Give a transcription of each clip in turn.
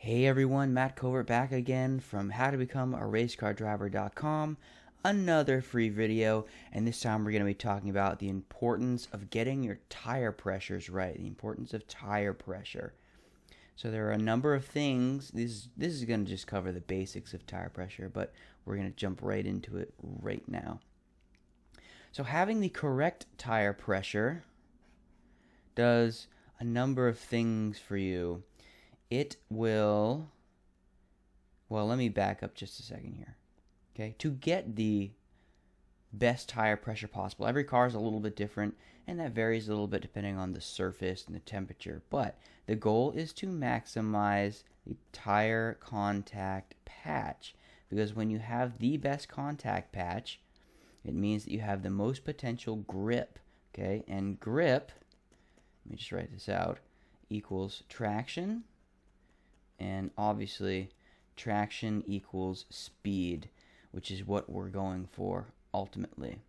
Hey everyone, Matt Covert back again from howtobecome-a-racecardriver.com. Another free video, and this time we're going to be talking about the importance of getting your tire pressures right, the importance of tire pressure. So there are a number of things. This is going to just cover the basics of tire pressure, but we're going to jump right into it right now. So having the correct tire pressure does a number of things for you. It will, well, let me back up just a second here. Okay, to get the best tire pressure possible, every car is a little bit different, and that varies a little bit depending on the surface and the temperature. But the goal is to maximize the tire contact patch, because when you have the best contact patch, it means that you have the most potential grip. Okay, and grip, let me just write this out, equals traction. And obviously, traction equals speed, which is what we're going for ultimately.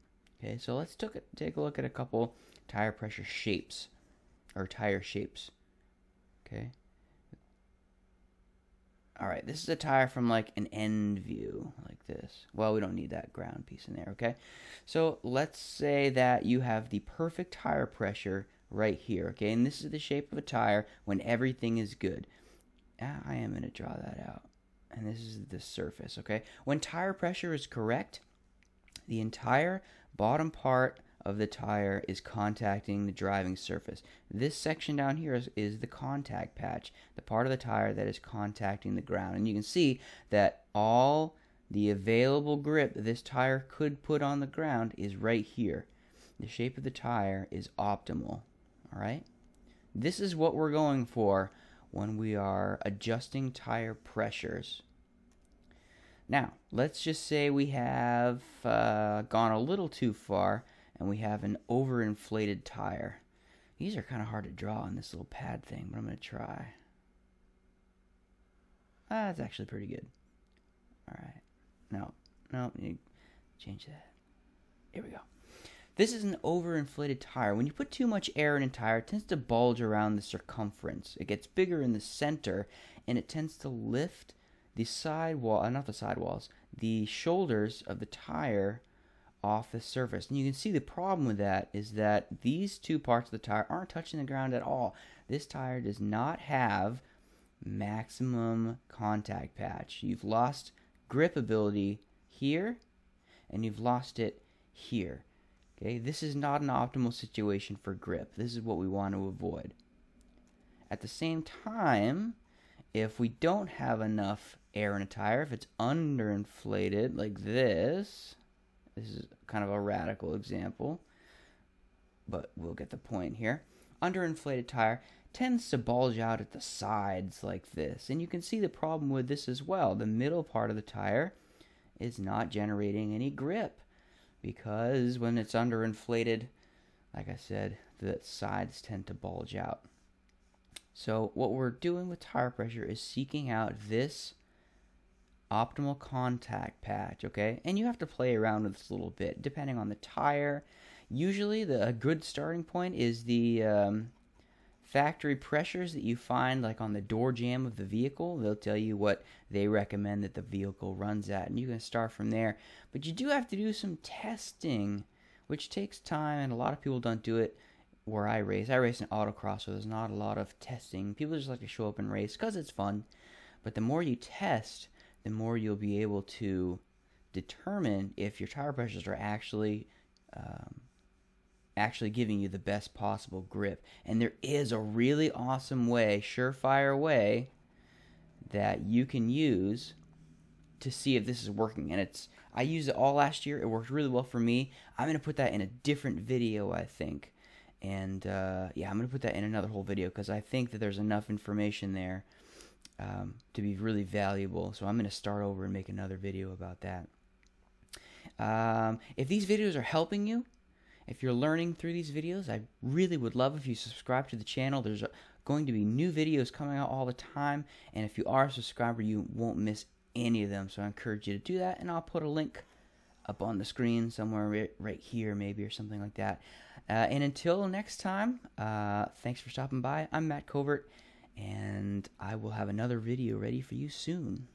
Okay, so let's take a look at a couple tire pressure shapes, or tire shapes. Okay. All right, this is a tire from like an end view, like this. Well, we don't need that ground piece in there, okay? So let's say that you have the perfect tire pressure right here, okay? And this is the shape of a tire when everything is good. I am going to draw that out. And this is the surface, okay? When tire pressure is correct, the entire bottom part of the tire is contacting the driving surface. This section down here is the contact patch, the part of the tire that is contacting the ground. And you can see that all the available grip that this tire could put on the ground is right here. The shape of the tire is optimal, all right? This is what we're going for when we are adjusting tire pressures. Now, let's just say we have gone a little too far and we have an overinflated tire. These are kind of hard to draw on this little pad thing, but I'm going to try. That's actually pretty good. All right. No, you change that. Here we go. This is an overinflated tire. When you put too much air in a tire, it tends to bulge around the circumference. It gets bigger in the center, and it tends to lift the sidewall, not the sidewalls, the shoulders of the tire off the surface. And you can see the problem with that is that these two parts of the tire aren't touching the ground at all. This tire does not have maximum contact patch. You've lost grip ability here, and you've lost it here. Okay, this is not an optimal situation for grip. This is what we want to avoid. At the same time, if we don't have enough air in a tire, if it's underinflated like this is kind of a radical example, but we'll get the point here. Underinflated tire tends to bulge out at the sides like this, and you can see the problem with this as well. The middle part of the tire is not generating any grip, because when it's underinflated, like I said, the sides tend to bulge out. So what we're doing with tire pressure is seeking out this optimal contact patch, okay? And you have to play around with this a little bit, depending on the tire. Usually, a good starting point is the factory pressures that you find like on the door jamb of the vehicle. They'll tell you what they recommend that the vehicle runs at, and you can start from there. But you do have to do some testing, which takes time, and a lot of people don't do it where I race. I race in autocross, so there's not a lot of testing. People just like to show up and race because it's fun. But the more you test, the more you'll be able to determine if your tire pressures are actually giving you the best possible grip. And there is a really awesome way, surefire way, that you can use to see if this is working. And I used it all last year. It worked really well for me. I'm going to put that in a different video, I think. And yeah, I'm going to put that in another whole video, because I think that there's enough information there to be really valuable. So I'm going to start over and make another video about that. If these videos are helping you, if you're learning through these videos, I really would love if you subscribe to the channel. There's going to be new videos coming out all the time, and if you are a subscriber, you won't miss any of them. So I encourage you to do that, and I'll put a link up on the screen somewhere right here maybe, or something like that. And until next time, thanks for stopping by. I'm Matt Covert, and I will have another video ready for you soon.